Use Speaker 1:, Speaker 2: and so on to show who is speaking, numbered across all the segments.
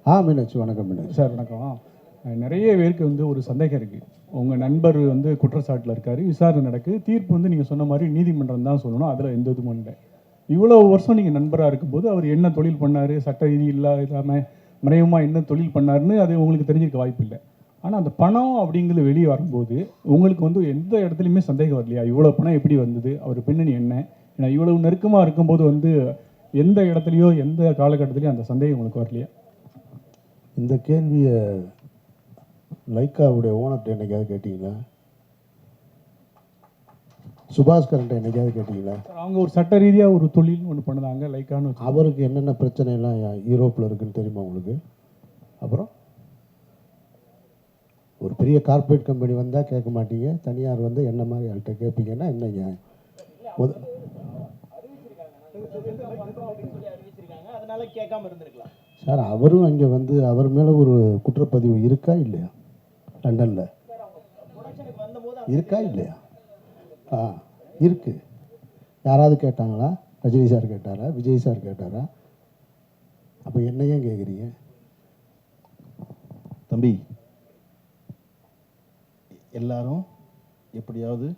Speaker 1: மீனாட்சி வணக்கம். மீனாட்சி
Speaker 2: சார் வணக்கம். நிறைய பேருக்கு வந்து ஒரு சந்தேகம் இருக்குது. உங்கள் நண்பர் வந்து குற்றச்சாட்டில் இருக்கார், விசாரணை நடக்குது, தீர்ப்பு வந்து நீங்கள் சொன்ன மாதிரி நீதிமன்றம் தான் சொல்லணும், அதில் எந்த இதுவும் இல்லை. இவ்வளோ வருஷம் நீங்கள் நண்பராக இருக்கும்போது அவர் என்ன தொழில் பண்ணார், சட்ட விதி இல்லாமல் மறைமுகமாக என்ன தொழில் பண்ணாருன்னு அது உங்களுக்கு தெரிஞ்சிருக்க வாய்ப்பு இல்லை. ஆனால் அந்த பணம் அப்படிங்கிறது வெளியே வரும்போது உங்களுக்கு வந்து எந்த இடத்துலையுமே சந்தேகம் வரலையா? இவ்வளோ பணம் எப்படி வந்தது, அவர் பின்னணி என்ன? ஏன்னா இவ்வளவு நெருக்கமாக இருக்கும்போது வந்து எந்த இடத்துலையோ எந்த காலகட்டத்திலையும் அந்த சந்தேகம் உங்களுக்கு வரலையா?
Speaker 1: இந்த கேள்வியை லைக்காவுடைய ஓனர்கிட்ட என்னைக்காவது கேட்டீங்களா? சுபாஸ்கரன்ட்ட என்னைக்காவது கேட்டீங்களா?
Speaker 2: அவங்க ஒரு சட்ட ரீதியாக ஒரு தொழில் ஒன்று பண்ணுறாங்க லைக்கான்னு.
Speaker 1: அவருக்கு என்னென்ன பிரச்சனைலாம் யூரோப்பில் இருக்குன்னு தெரியுமா உங்களுக்கு? அப்புறம் ஒரு பெரிய கார்ப்பரேட் கம்பெனி வந்தால் கேட்க மாட்டீங்க, தனியார் வந்து என்ன மாதிரி ஆள்கிட்ட கேட்பீங்கன்னா என்னங்க? சார் அவரும் அங்கே வந்து அவர் மேலே ஒரு குற்றப்பதிவு இருக்கா இல்லையா? லண்டனில் இருக்கா இல்லையா? இருக்கு. யாராவது கேட்டாங்களா? ரஜினி சார் கேட்டாரா? விஜய் சார் கேட்டாரா? அப்போ என்ன ஏன் கேட்குறீங்க?
Speaker 3: தம்பி, எல்லாரும் எப்படியாவது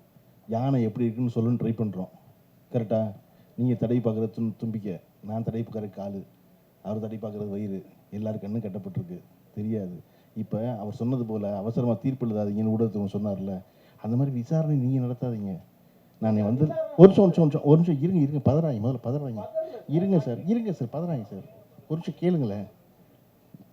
Speaker 3: யானை எப்படி இருக்குன்னு சொல்லுன்னு ட்ரை பண்ணுறோம், கரெக்டாக? நீங்கள் தடை பார்க்குறது தும்பிக்க, நான் தடை பார்க்குற காலு, அவர் தடை பார்க்குறது வயிறு, எல்லாரும் கண்ணும் கட்டப்பட்டிருக்கு, தெரியாது. இப்போ அவர் சொன்னது போல் அவசரமாக தீர்ப்பு எழுதாதீங்கன்னு ஊடகத்தை சொன்னார்ல, அந்த மாதிரி விசாரணை நீங்கள் நடத்தாதீங்க. நான் வந்து ஒரு நிமிஷம் இருங்க, பதறாங்க, முதல்ல பதறாங்க, இருங்க சார் பதறாங்க சார், ஒரு நிமிஷம் கேளுங்களேன்.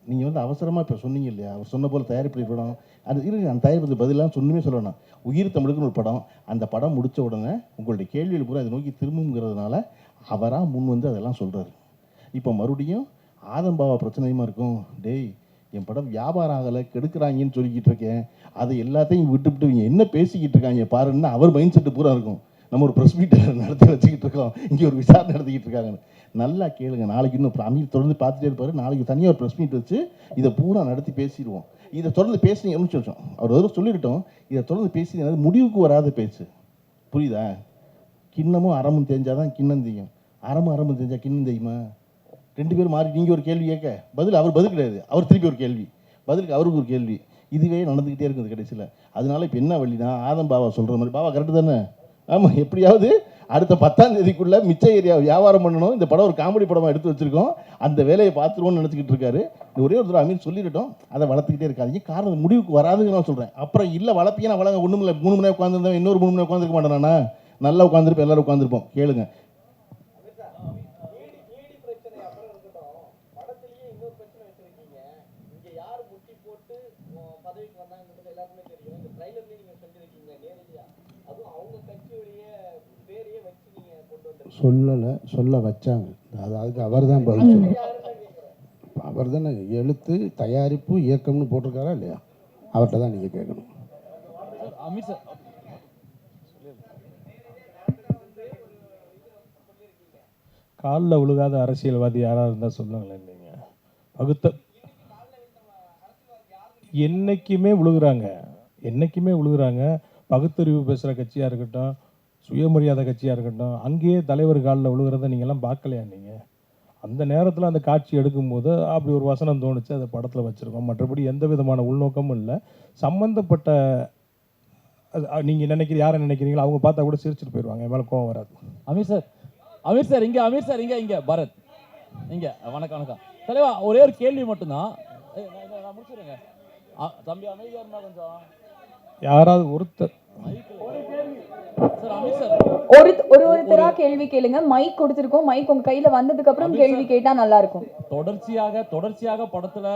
Speaker 3: நீங்கள் வந்து அவசரமாக இப்போ சொன்னீங்க இல்லையா, அவர் சொன்ன போல் தயாரிப்பு படம் அது இருங்க, அந்த தயாரிப்பு பதிலாக சொன்னுமே சொல்லணும். உயிர் தமிழுக்குன்னு ஒரு படம், அந்த படம் முடித்த உடனே உங்களுடைய கேள்விகள் பூரா அதை நோக்கி திரும்புங்கிறதுனால அவராக முன் வந்து அதெல்லாம் சொல்கிறாரு. இப்போ மறுபடியும் ஆதம்பாவா பிரச்சனையுமா இருக்கும், டேய் என் படம் வியாபாரம் ஆகலை கெடுக்கிறாங்கன்னு சொல்லிக்கிட்டு இருக்கேன், அதை எல்லாத்தையும் விட்டுவிட்டு இவங்க என்ன பேசிக்கிட்டு இருக்காங்க பாருன்னு அவர் மைண்ட் செட்டு பூரா இருக்கும். நம்ம ஒரு ப்ரெஸ் மீட்டை நடத்தி வச்சுக்கிட்டு இருக்கோம், இங்கே ஒரு விசாரணை நடத்திக்கிட்டு இருக்காங்கன்னு. நல்லா கேளுங்க, நாளைக்கு இன்னும் அமீர் தொடர்ந்து பார்த்துட்டே இருப்பார், நாளைக்கு தனியாக ஒரு ப்ரெஸ் மீட் வச்சு இதை பூரா நடத்தி பேசிடுவோம். இதை தொடர்ந்து பேசினீங்க நிமிஷம் அவர் ஒரு சொல்லிவிட்டோம், இதை தொடர்ந்து பேசி முடிவுக்கு வராத பேச்சு, புரியுதா? கிண்ணமும் அறமும் தெரிஞ்சாதான் கிண்ணம் தெரியும், அறமும் தெரிஞ்சால் கிண்ணம் தெரியுமா? ரெண்டு பேரும் மாறி நீங்கள் ஒரு கேள்வி கேட்க பதில் அவர் பதில் கிடையாது, அவர் திருப்பி ஒரு கேள்வி, பதிலுக்கு அவருக்கு ஒரு கேள்வி, இதுவே நடந்துக்கிட்டே இருக்குது கடைசியில். அதனால இப்போ என்ன வழினா, ஆதம் பாவா சொல்கிற மாதிரி, பாவா கரெக்டு தானே? ஆமாம், எப்படியாவது அடுத்த 10ஆம் தேதிக்குள்ளே மிச்ச ஏரியா வியாபாரம் பண்ணணும், இந்த படம் ஒரு காமெடி படமாக எடுத்து வச்சுருக்கோம், அந்த வேலையை பார்த்துருவோம்னு நினச்சிக்கிட்டு இருக்காரு. ஒரே ஒரு தடவை அமீர் சொல்லிவிட்டோம், அதை வளர்த்துக்கிட்டே இருக்காதிங்க, காரணம் முடிவுக்கு வராதுன்னு நான் சொல்கிறேன். அப்புறம் இல்லை வளர்ப்பீங்கன்னா வளங்க, ஒன்றும் இல்லை, 3 மணி நேரம் உட்காந்துருந்தேன், இன்னொரு 3 மணி நேரம் உட்காந்துருக்க மாட்டேனா? நல்லா உட்காந்துருப்போம், எல்லோரும் உட்காந்துருப்போம். கேளுங்க,
Speaker 1: சொல்ல வச்சாங்க, அதுக்கு அவர் தான் பதில் சொல்லுவார். அவர் தானே எழுத்து தயாரிப்பு இயக்கம்னு போட்டிருக்காரா இல்லையா? அவர்கிட்ட தான் நீங்கள் கேட்கணும்.
Speaker 4: காலில் விழுகாத அரசியல்வாதி யாராக இருந்தால் சொல்லுங்களேன். நீங்கள் பகுத்த என்னைக்குமே விழுகிறாங்க. பகுத்தறிவு பேசுகிற கட்சியாக இருக்கட்டும், சுயமரியாதை கட்சியாக இருக்கட்டும், அங்கேயே தலைவர் காலில் விழுகிறத நீங்கள்லாம் பார்க்கலையா? நீங்கள் அந்த நேரத்தில் அந்த காட்சி எடுக்கும்போது அப்படி ஒரு வசனம் தோணுச்சு, அதை படத்தில் வச்சுருக்கோம். மற்றபடி எந்த விதமான உள்நோக்கமும் இல்லை. சம்மந்தப்பட்ட நீங்கள் யாரை நினைக்கிறீங்களோ அவங்க பார்த்தா கூட சிரிச்சுட்டு போயிடுவாங்க, என் மேலே கோவம் வராது.
Speaker 5: அமீர் சார் இங்கே பரத் இங்கே வணக்கம் தலைவா, ஒரே ஒரு கேள்வி மட்டும்தான், முடிச்சுடுங்க தம்பி, அமைதியாக இருந்தால் கொஞ்சம்
Speaker 4: யாராவது ஒருத்தர்
Speaker 6: ஒருத்தரா கேள்வி கேளுங்க. மைக் கொடுத்திருக்கோம், மைக் உங்க கையில வந்ததுக்கு அப்புறம் கேள்வி கேட்டா நல்லா இருக்கும்.
Speaker 5: தொடர்ச்சியாக படத்துல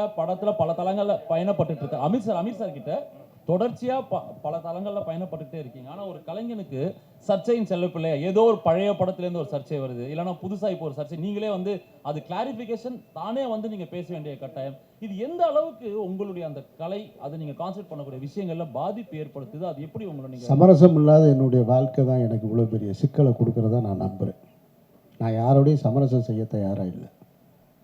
Speaker 5: பல தளங்கள்ல பயணப்பட்டு இருக்க அமீர் சார் கிட்ட தொடர்ச்சியா பல தளங்கள்ல பயணப்பட்டுட்டே இருக்கீங்க. ஆனா ஒரு கலைஞனுக்கு சர்ச்சையின் செல்லப்பிள்ளையா ஏதோ ஒரு பழைய படத்துல இருந்து ஒரு சர்ச்சை வருது, இல்லைன்னா புதுசா இப்போ ஒரு சர்ச்சை, நீங்களே வந்து அது கிளாரிபிகேஷன் தானே வந்து நீங்க பேச வேண்டிய கட்டாயம். இது எந்த அளவுக்கு உங்களுடைய அந்த கலை, அதை நீங்க கான்சென்ட்ரேட் பண்ணக்கூடிய விஷயங்கள்ல பாதிப்பு ஏற்படுத்துது? அது எப்படி உங்களை நீங்க
Speaker 1: சமரசம் இல்லாத என்னுடைய வாழ்க்கை தான் எனக்கு இவ்வளோ பெரிய சிக்கலை கொடுக்கறதா நான் நம்புகிறேன். நான் யாரோடையும் சமரசம் செய்ய தயாராக இல்லை,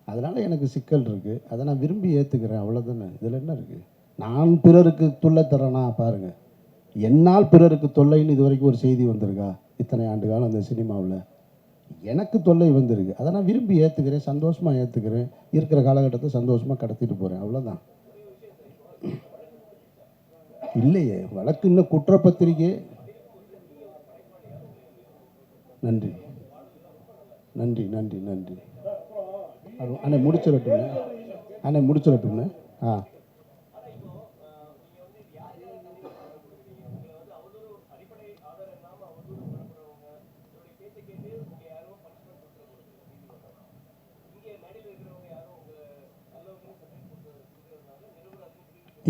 Speaker 1: அதனால எனக்கு சிக்கல் இருக்குது, அதை நான் விரும்பி ஏற்றுக்கிறேன், அவ்வளோதானே. இதில் என்ன இருக்குது? நான் பிறருக்கு தொல்லை தரேனா பாருங்கள், என்னால் பிறருக்கு தொல்லைன்னு இது வரைக்கும் ஒரு செய்தி வந்திருக்கா இத்தனை ஆண்டு காலம் அந்த சினிமாவில்? எனக்கு தொல்லை வந்திருக்கு. அதை நான் விரும்பி ஏற்றுக்கிறேன், சந்தோஷமாக ஏற்றுக்கிறேன். இருக்கிற காலகட்டத்தை சந்தோஷமாக கடத்திட்டு போகிறேன், அவ்வளோதான். இல்லையே, வழக்கு இன்னும் குற்றப்பத்திரிக்கை. நன்றி நன்றி நன்றி நன்றி. அண்ணே முடிச்சிடட்டுண்ணே, அண்ணே முடிச்சிடட்டுண்ணே. ஆ,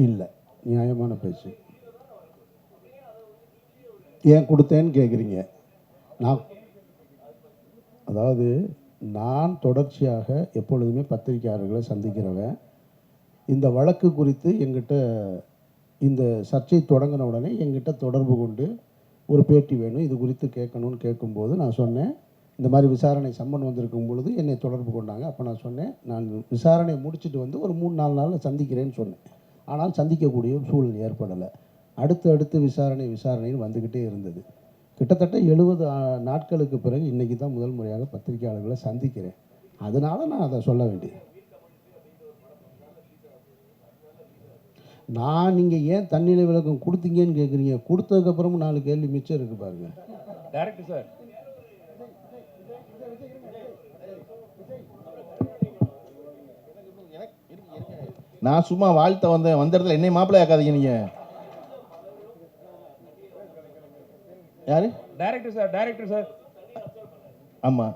Speaker 1: இல்லை, நியாயமான பேச்சு. ஏன் கொடுத்தேன்னு கேட்குறீங்க. அதாவது நான் தொடர்ச்சியாக எப்பொழுதுமே பத்திரிகையாளர்களை சந்திக்கிறவன். இந்த வழக்கு குறித்து எங்கிட்ட இந்த சர்ச்சை தொடங்கின உடனே எங்கிட்ட தொடர்பு கொண்டு ஒரு பேட்டி வேணும், இது குறித்து கேட்கணும்னு கேட்கும்போது நான் சொன்னேன், இந்த மாதிரி விசாரணை சம்மன் வந்திருக்கும் பொழுது என்னை தொடர்பு கொண்டாங்க. அப்போ நான் சொன்னேன், நான் விசாரணையை முடிச்சுட்டு வந்து ஒரு 3-4 நாளில் சந்திக்கிறேன்னு சொன்னேன். ஆனால் சந்திக்கக்கூடிய ஒரு சூழல் ஏற்படலை. அடுத்து விசாரணைன்னு வந்துக்கிட்டே இருந்தது. கிட்டத்தட்ட 70 நாட்களுக்கு பிறகு இன்றைக்கி தான் முதல் முறையாக பத்திரிகையாளர்களை சந்திக்கிறேன். அதனால் நான் அதை சொல்ல வேண்டியது. நீங்கள் ஏன் தன்னிலை விளக்கம் கொடுத்தீங்கன்னு கேட்குறீங்க. கொடுத்ததுக்கப்புறமும் 4 கேள்வி மிச்சம் இருக்குது பாருங்க.
Speaker 5: டைரக்டர் சார்,
Speaker 3: நான் சும்மா வாழ்த்த வந்த இடத்துல என்னை மாப்பிள்ளை ஆக்காதீங்க நீங்க. யாரு?
Speaker 5: Director sir.
Speaker 3: ஆமா,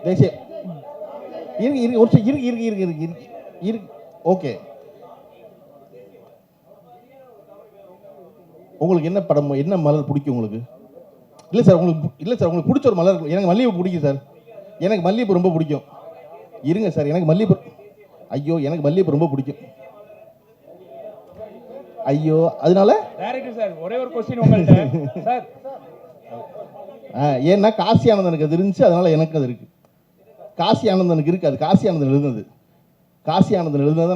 Speaker 3: தேசிய இருக்கு. ஓகே, உங்களுக்கு என்ன படம், என்ன மலர் பிடிக்கும் உங்களுக்கு? இல்லை சார், உங்களுக்கு பிடிச்ச ஒரு மலர். எனக்கு மல்லிகைப்பூ பிடிக்கும் சார். எனக்கு மல்லிகைப்பூ ரொம்ப பிடிக்கும். இருங்க சார், எனக்கு மல்லிகைப்பூ ரொம்ப பிடிக்கும். ஐயோ, அதனால
Speaker 5: டைரக்டர் சார் ஒரே ஒரு क्वेश्चन உங்கள்ட்ட சார்.
Speaker 3: ஏன்னா காசி ஆனந்தனுக்கு அது இருந்துச்சு, அதனால எனக்கு அது இருக்கு. காசி ஆனந்தனுக்கு இருக்கு, அது காசி ஆனந்தன் எழுதுனது.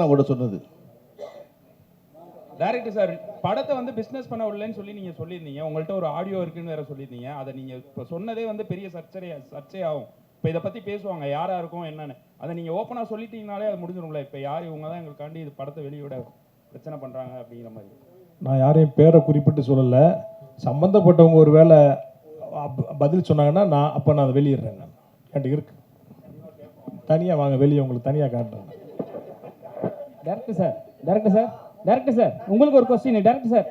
Speaker 3: நான் கூட சொன்னது.
Speaker 7: டைரக்டர் சார், படத்தை வந்து பிசினஸ் பண்ண விடலன்னு சொல்லி நீங்க சொல்லியிருந்தீங்க. உங்கள்ட்ட ஒரு ஆடியோ இருக்குன்னு வேற சொல்லியிருந்தீங்க. அதை நீங்க இப்போ சொன்னதே வந்து பெரிய சர்ச்சையாகும். இப்போ இதை பத்தி பேசுவாங்க யாரா இருக்கும் என்னன்னு. அதை நீங்க ஓப்பனா சொல்லிட்டீங்கனாலே அது முடிஞ்சிடும்ல. இப்போ யார் இவங்க தான் எங்களுக்காண்டி இது படத்தை வெளியிட பிரச்சனை பண்றாங்க அப்படிங்கிற மாதிரி.
Speaker 4: நான் யாரையும் பேரை குறிப்பிட்டு சொல்லலை. சம்மந்தப்பட்டவங்க ஒரு வேளை பதில் சொன்னாங்கன்னா நான் அதை வெளியிடுறேன். நான் என்கிட்ட இருக்கு, தனியாக வாங்க வெளியே, உங்களுக்கு தனியாக காட்டுறேன்.
Speaker 7: டைரக்டர் சார் உங்களுக்கு ஒரு கொஸ்டின். டைரக்டர் சார்,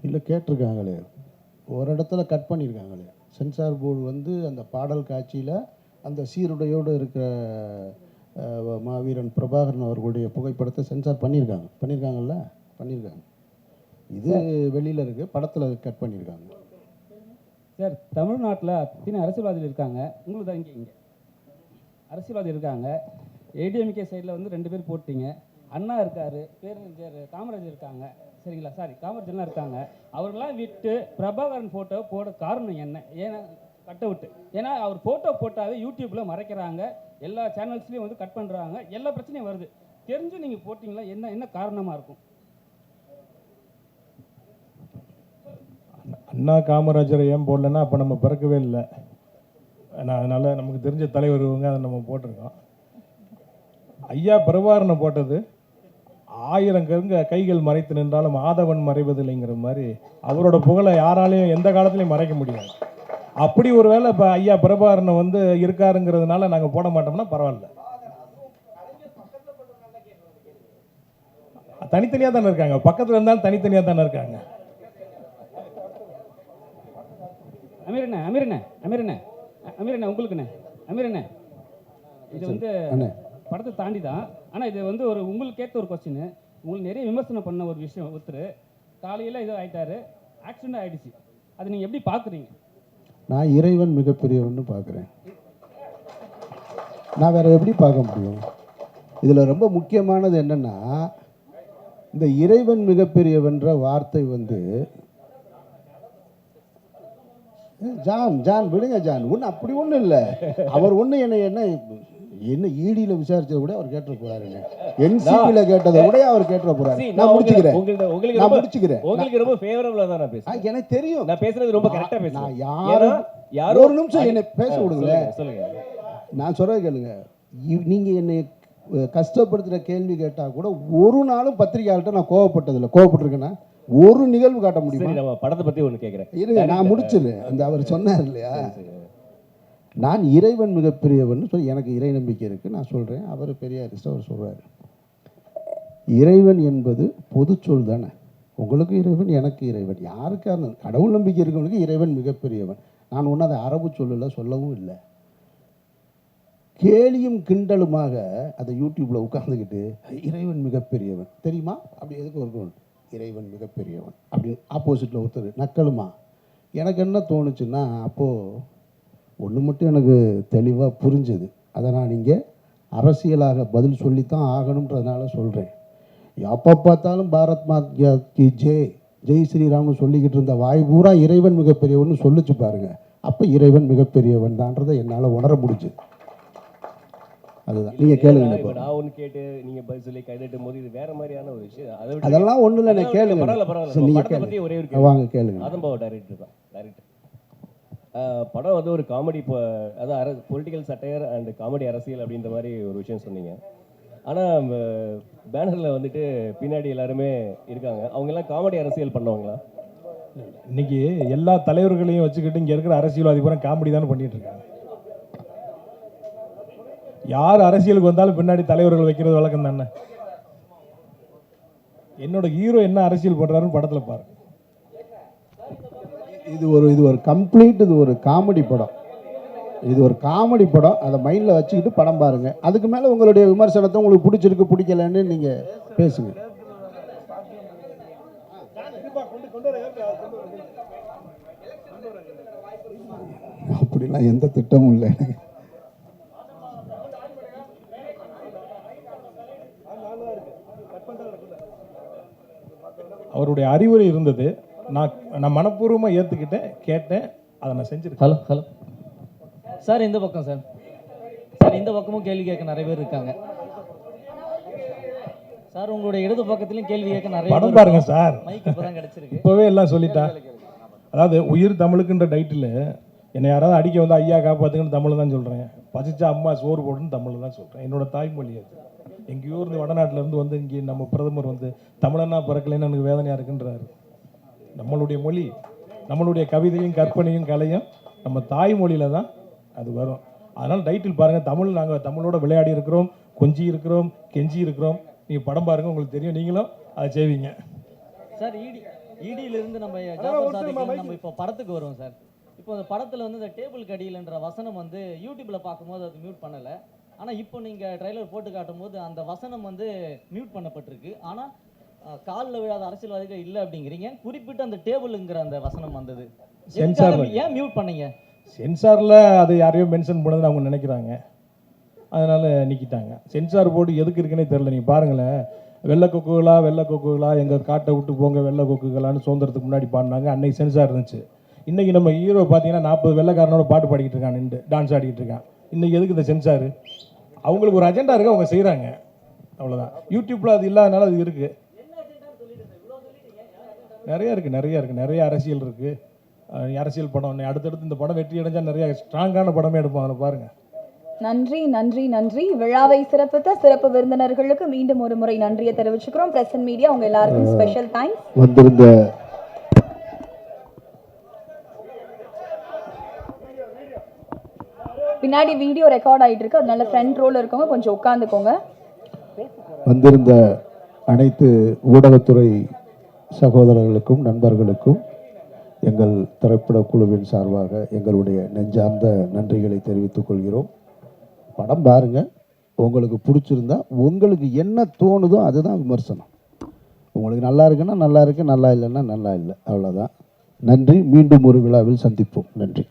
Speaker 1: இல்லை கேட்டிருக்காங்களே, ஒரு இடத்துல கட் பண்ணியிருக்காங்களே. சென்சார் போர்டு வந்து அந்த பாடல் காட்சியில் அந்த சீருடையோடு இருக்கிற மாவீரன் பிரபாகரன் அவர்களுடைய புகைப்படத்தை சென்சார் பண்ணியிருக்காங்கல்ல. இது வெளியில் இருக்குது, படத்தில் கட் பண்ணியிருக்காங்க.
Speaker 8: சார், தமிழ்நாட்டில் அத்தனை அரசியல்வாதிகள் இருக்காங்க. உங்களுக்கு தான் இங்கே அரசியல்வாதி இருக்காங்க. ஏடிஎம்கே சைடில் வந்து 2 பேர் போட்டீங்க. அண்ணா இருக்கார், பேரறிஞர் காமராஜர் இருக்காங்க, சரிங்களா? காமராஜர்லாம் இருக்காங்க. அவர்களாம் விட்டு பிரபாகரன் ஃபோட்டோ போட காரணம் என்ன? ஏன்னா கட் அவுட்டு, ஏன்னா அவர் ஃபோட்டோ போட்டாவே யூடியூப்பில் மறைக்கிறாங்க, எல்லா சேனல்ஸ்லேயும் வந்து கட் பண்ணுறாங்க, எல்லா பிரச்சனையும் வருது. தெரிஞ்சு நீங்கள் போட்டிங்களா? என்ன காரணமாக இருக்கும்?
Speaker 4: அண்ணா காமராஜரை ஏன் போடலன்னா அப்போ நம்ம பிறக்கவே இல்லை. அதனால் நமக்கு தெரிஞ்ச தலைவர் இவங்க, அதை நம்ம போட்டிருக்கோம். ஐயா பிரபாகரனை போட்டது 1000 கைகள் மறைத்து நின்றாலும் ஆதவன் மறைவதில்லைங்கிற மாதிரி அவரோட புகழை யாராலையும் எந்த காலத்துலையும் மறைக்க முடியாது. அப்படி ஒரு வேளை இப்போ ஐயா பிரபாகரனை வந்து இருக்காருங்கிறதுனால நாங்கள் போட மாட்டோம்னா பரவாயில்ல. தனித்தனியாக தானே இருக்காங்க, பக்கத்தில் இருந்தாலும் தனித்தனியாக தானே இருக்காங்க.
Speaker 8: அமீரண்ணே உங்களுக்குண்ணே இது வந்து படத்தை தாண்டி தான். ஆனால் இது வந்து உங்களுக்கு கேட்ட ஒரு கொஸ்டின். உங்களுக்கு நிறைய விமர்சனம் பண்ண ஒரு விஷயம். ஒருத்தர் காலையில் இது ஆகிட்டாரு, ஆக்சிடென்ட் ஆகிடுச்சு. அதை நீங்கள் எப்படி பார்க்குறீங்க?
Speaker 1: நான் இறைவன் மிகப்பெரியவன்னு பார்க்குறேன். நான் வேறு எப்படி பார்க்க முடியும்? இதில் ரொம்ப முக்கியமானது என்னென்னா, இந்த இறைவன் மிகப்பெரியவன்ற வார்த்தை வந்து ஜான் விடுங்க ஜான், ஒன்றும் அப்படி ஒன்றும் இல்லை. அவர் ஒன்றும் என்ன என்ன ஈடியில் விசாரிச்சதை கூட அவர் கேட்டுற போறாருங்க, என்சிபியில் கேட்டதை கூட அவர் கேட்டுற போறாரு. நான்
Speaker 9: நான்
Speaker 1: முடிச்சுக்கிறேன்,
Speaker 9: உங்களுக்கு
Speaker 1: நான்
Speaker 9: ரொம்ப
Speaker 1: முடிச்சுக்கிறேன்.
Speaker 9: உங்களுக்கு ரொம்ப ஃபேவரபிளா தான் நான் பேசுறேன்.
Speaker 1: எனக்கு தெரியும்,
Speaker 9: நான் பேசுறது ரொம்ப கரெக்டா
Speaker 1: நான்
Speaker 9: பேசுறேன்.
Speaker 1: யாரும்
Speaker 9: யாரோ
Speaker 1: ஒரு நிமிஷம் என்னை பேச விடுங்களேன்.
Speaker 9: சொல்லுங்க.
Speaker 1: நான் சொல்றது கேளுங்க. நீங்க என்னை கஷ்டப்படுத்துகிற கேள்வி கேட்டால் கூட ஒரு நாளும் பத்திரிகையாளர்கிட்ட நான் கோவப்பட்டதில்லை. கோவப்பட்டிருக்கேன்னா ஒரு நிகழ்வு காட்ட முடியுமா?
Speaker 9: சரி, நம்ம படத்தை பத்தி ஒன்று கேட்குறேன்.
Speaker 1: இருங்க, நான் முடிச்சிடுறேன். அந்த அவர் சொன்னார் இல்லையா, நான் இறைவன் மிகப்பெரியவன் சொல்லி எனக்கு இறை நம்பிக்கை இருக்குது. நான் சொல்கிறேன், அவர் பெரியாரிஸ்ட், அவர் சொல்கிறாரு இறைவன் என்பது பொதுச்சொல் தானே. உங்களுக்கு இறைவன், எனக்கு இறைவன், யாருக்கா இருந்தாலும் கடவுள் நம்பிக்கை இருக்கவனுக்கு இறைவன் மிகப்பெரியவன். நான் ஒன்றும் அதை அரபு சொல்லல, சொல்லவும் இல்லை. கேலியும் கிண்டலுமாக அதை யூடியூப்பில் உட்காந்துக்கிட்டு இறைவன் மிகப்பெரியவன் தெரியுமா அப்படி எதுக்கு இருக்கணும், இறைவன் மிகப்பெரியவன் அப்படின்னு ஆப்போசிட்டில் ஒருத்தர் நக்கலுமா. எனக்கு என்ன தோணுச்சுன்னா, அப்போது ஒன்று மட்டும் எனக்கு தெளிவாக புரிஞ்சுது. அதை நான் இங்கே அரசியலாக பதில் சொல்லித்தான் ஆகணுன்றதுனால சொல்கிறேன். எப்போ பார்த்தாலும் பாரத் மாதா கி ஜெய், ஜெய் ஸ்ரீராம்னு சொல்லிக்கிட்டு இருந்த வாய் பூரா இறைவன் மிகப்பெரியவன் சொல்லிச்சு பாருங்க. அப்போ இறைவன் மிகப்பெரியவன் தான்றதை என்னால் உணர முடிஞ்சு. அதுதான் நீங்கள் கேளுங்க.
Speaker 9: இப்போ நான் ஒன்று கேட்டு நீங்கள் பதில் சொல்லி கைதட்டும் போது இது வேற மாதிரியான ஒரு விஷயம்.
Speaker 1: அதெல்லாம் ஒன்றும் இல்லை, நான் கேளுங்க.
Speaker 9: நீங்கள் பற்றி ஒரே ஒரு
Speaker 1: வாங்க கேளுங்க.
Speaker 9: அதம்பாவ டைரக்டர் தான். படம் வந்து ஒரு காமெடி, அதாவது பொலிட்டிக்கல் சட்டையர் அண்ட் காமெடி அரசியல் அப்படின்ற மாதிரி ஒரு விஷயம் சொன்னீங்க. ஆனால் பேனரில் வந்துட்டு பின்னாடி எல்லாருமே இருக்காங்க, அவங்க எல்லாம் காமெடி அரசியல் பண்ணுவாங்களா?
Speaker 4: இன்னைக்கு எல்லா தலைவர்களையும் வச்சுக்கிட்டு இங்கே இருக்கிற அரசியல்வாதி பூரா காமெடி தானே பண்ணிட்டு இருக்காங்க. யார் அரசியலுக்கு வந்தாலும் பின்னாடி தலைவர்கள் வைக்கிறது வழக்கம் தானே. என்னோட ஹீரோ என்ன அரசியல் பண்றாருன்னு படத்துல பாருங்க.
Speaker 1: இது ஒரு கம்ப்ளீட், இது ஒரு காமெடி படம். இது ஒரு காமெடி படம். அதை மைண்டில் வச்சுக்கிட்டு படம் பாருங்க. அதுக்கு மேலே உங்களுடைய விமர்சனத்தை உங்களுக்கு பிடிச்சிருக்கு பிடிக்கலன்னு நீங்கள் பேசுங்க. அப்படிலாம் எந்த திட்டமும் இல்லை எனக்கு.
Speaker 4: அவருடைய அறிவுரை இருந்தது, நான் மனப்பூர்வமாக ஏற்றுக்கிட்டேன், கேட்டேன், அதை நான் செஞ்சுருக்கேன்.
Speaker 10: ஹலோ ஹலோ சார், இந்த பக்கம் சார். சார் இந்த பக்கமும் கேள்வி கேட்க நிறைய பேர் இருக்காங்க சார். உங்களுடைய இடது பக்கத்துலையும் கேள்வி கேட்க நிறைய
Speaker 4: படம் பாருங்க சார்.
Speaker 10: மைக் இப்போ தான் கிடச்சிருக்கு.
Speaker 4: இப்போவே எல்லாம் சொல்லிட்டா. அதாவது உயிர் தமிழுக்குன்ற டைட்டில் என்னை யாராவது அடிக்க வந்து ஐயா காப்பாற்றுங்கன்னு தமிழ் தான் சொல்கிறேன். பசிச்சா அம்மா சோறு போடுன்னு தமிழ் தான் சொல்கிறேன். என்னோட தாய்மொழி அது. எங்கேயோ இருந்து வடநாட்டிலேருந்து வந்து இங்கே நம்ம பிரதமர் வந்து தமிழனா பிறக்கலைன்னு எனக்கு வேதனையாக இருக்குன்றாரு. நம்மளுடைய மொழி, நம்மளுடைய கவிதையும் கற்பனையும் கலையும் நம்ம தாய்மொழியில் தான் அது வரும். அதனால் டைட்டில் பாருங்கள், தமிழ், நாங்கள் தமிழோட விளையாடி இருக்கிறோம், கொஞ்சி இருக்கிறோம், கெஞ்சி இருக்கிறோம். நீங்கள் படம் பாருங்கள், உங்களுக்கு தெரியும், நீங்களும் அதை செய்வீங்க
Speaker 10: சார். இடியிலிருந்து நம்ம ஜாஃபர் சாதிக்கு நம்ம இப்போ படத்துக்கு வருவோம் சார். இப்போ அந்த படத்தில் வந்து இந்த டேபிள் கடியில்ன்ற வசனம் வந்து யூடியூப்பில் பார்க்கும்போது அது மியூட் பண்ணலை. ஆனால் இப்போ நீங்கள் ட்ரைலர் போட்டு காட்டும் போது அந்த வசனம் வந்து மியூட் பண்ணப்பட்டிருக்கு. ஆனால் காலில் விழாத அரசியல்வாதிகள் இல்லை அப்படிங்கிறீங்க. குறிப்பிட்ட அந்த டேபிளுங்கிற அந்த வசனம் வந்தது, ஏன் மியூட் பண்ணீங்க?
Speaker 4: சென்சாரில் அது யாரையோ மென்ஷன் பண்ணதுன்னு அவங்க நினைக்கிறாங்க, அதனால் நீக்கிட்டாங்க. சென்சார் போர்டு எதுக்கு இருக்குன்னே தெரில. நீங்கள் பாருங்களேன், வெள்ளை கொக்குகளா எங்கள் காட்டை விட்டு போங்க வெள்ளை கொக்குகளான்னு சுதந்திரத்துக்கு முன்னாடி பாடினாங்க. அன்னைக்கு சென்சார் இருந்துச்சு. இன்றைக்கி நம்ம ஹீரோ பார்த்தீங்கன்னா 40 வெள்ளைக்காரனோட பாட்டு பாடிக்கிட்டு இருக்கான், நின்று டான்ஸ் ஆடிக்கிட்டு இருக்கான். இன்றைக்கி எதுக்கு இந்த சென்சாரு? அவங்களுக்கு ஒரு அஜெண்டா இருக்குது, அவங்க செய்கிறாங்க, அவ்வளோதான். யூடியூப்பில் அது இல்லாதனால அது இருக்குது. நிறைய இருக்குது, நிறைய அரசியல் இருக்குது. அரசியல் படம் அடுத்தடுத்து இந்த படம் வெற்றி அடைஞ்சால் நிறைய ஸ்ட்ராங்கான படமே எடுப்போம். அதில் பாருங்கள்.
Speaker 6: நன்றி நன்றி நன்றி. விழாவை சிறப்பித்த சிறப்பு விருந்தினர்களுக்கு மீண்டும் ஒரு முறை நன்றியை தெரிவிச்சுக்கிறோம். பிரசன்ட் மீடியா உங்க எல்லாருக்கும் ஸ்பெஷல் தேங்க்ஸ்.
Speaker 1: வந்திருந்த
Speaker 6: பின்னாடி வீடியோ ரெக்கார்ட் ஆகிட்டு இருக்கு, அதனால ஃப்ரண்ட் ரோல இருக்கவங்க கொஞ்சம் உட்காந்துக்கோங்க.
Speaker 1: வந்திருந்த அனைத்து ஊடகத்துறை சகோதரர்களுக்கும் நண்பர்களுக்கும் எங்கள் திரைப்பட குழுவின் சார்பாக எங்களுடைய நெஞ்சார்ந்த நன்றிகளை தெரிவித்துக் கொள்கிறோம். படம் பாருங்க, உங்களுக்கு பிடிச்சிருந்தா உங்களுக்கு என்ன தோணுதோ அதுதான் விமர்சனம். உங்களுக்கு நல்லா இருக்குன்னா நல்லா இருக்கு, நல்லா இல்லைன்னா நல்லா இல்லை, அவ்வளோதான். நன்றி. மீண்டும் ஒரு விழாவில் சந்திப்போம். நன்றி.